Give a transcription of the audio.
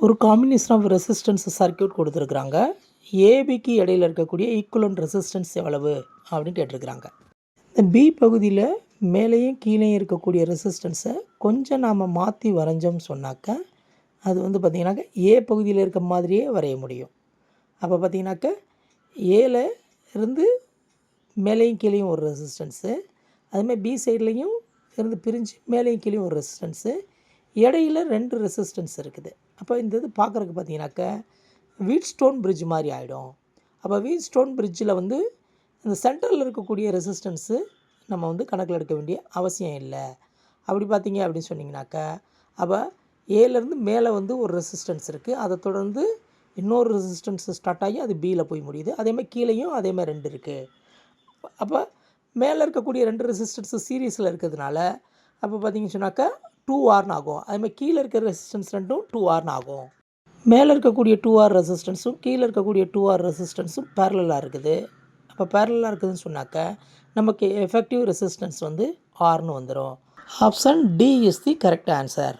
ஒரு combination of resistance circuit கொடுத்துருக்குறாங்க. ஏபிக்கு இடையில் இருக்கக்கூடிய ஈக்குவலன்ட் ரெசிஸ்டன்ஸ் எவ்வளவு அப்படின்னு கேட்டிருக்கிறாங்க. இந்த பி பகுதியில் மேலேயும் கீழேயும் இருக்கக்கூடிய ரெசிஸ்டன்ஸை கொஞ்சம் நாம் மாற்றி வரைஞ்சோம்னு சொன்னாக்க அது வந்து பார்த்திங்கனாக்கா ஏ பகுதியில் இருக்க மாதிரியே வரைய முடியும். அப்போ பார்த்திங்கனாக்கா ஏல இருந்து மேலேயும் கீழேயும் ஒரு ரெசிஸ்டன்ஸு, அதுமாதிரி பி சைட்லேயும் இருந்து பிரிஞ்சு மேலேயும் கீழேயும் ஒரு ரெசிஸ்டன்ஸு, இடையில் 2 ரெசிஸ்டன்ஸ் இருக்குது. அப்போ இந்த இது பார்க்குறதுக்கு பார்த்தீங்கன்னாக்கா வீட்ஸ்டோன் பிரிட்ஜ் மாதிரி ஆகிடும். அப்போ வீட்ஸ்டோன் பிரிட்ஜில் வந்து இந்த சென்டரில் இருக்கக்கூடிய ரெசிஸ்டன்ஸு நம்ம வந்து கணக்கில் எடுக்க வேண்டிய அவசியம் இல்லை. அப்படி பார்த்தீங்க அப்படின்னு சொன்னிங்கனாக்கா அப்போ ஏலேருந்து மேலே வந்து ஒரு ரெசிஸ்டன்ஸ் இருக்குது, அதை தொடர்ந்து இன்னொரு ரெசிஸ்டன்ஸ் ஸ்டார்ட் ஆகி அது பியில் போய் முடியுது. அதேமாதிரி கீழேயும் அதேமாதிரி 2 இருக்குது. அப்போ மேலே இருக்கக்கூடிய 2 ரெசிஸ்டன்ஸு சீரீஸில் இருக்கிறதுனால அப்போ பார்த்திங்கன்னு சொன்னாக்கா 2Rன்னு ஆகும். அதுமாதிரி கீழே இருக்கிற ரெசிஸ்டன்ஸ் ரெண்டும் 2Rன்னு ஆகும். மேலே இருக்கக்கூடிய 2R ரெசிஸ்டன்ஸும் கீழே இருக்கக்கூடிய 2R ரெசிஸ்டன்ஸும் பேரலாக இருக்குது. அப்போ பேரலாக இருக்குதுன்னு சொன்னாக்கா நமக்கு எஃபெக்டிவ் ரெசிஸ்டன்ஸ் வந்து Rன்னு வந்துடும். Option D is the correct answer.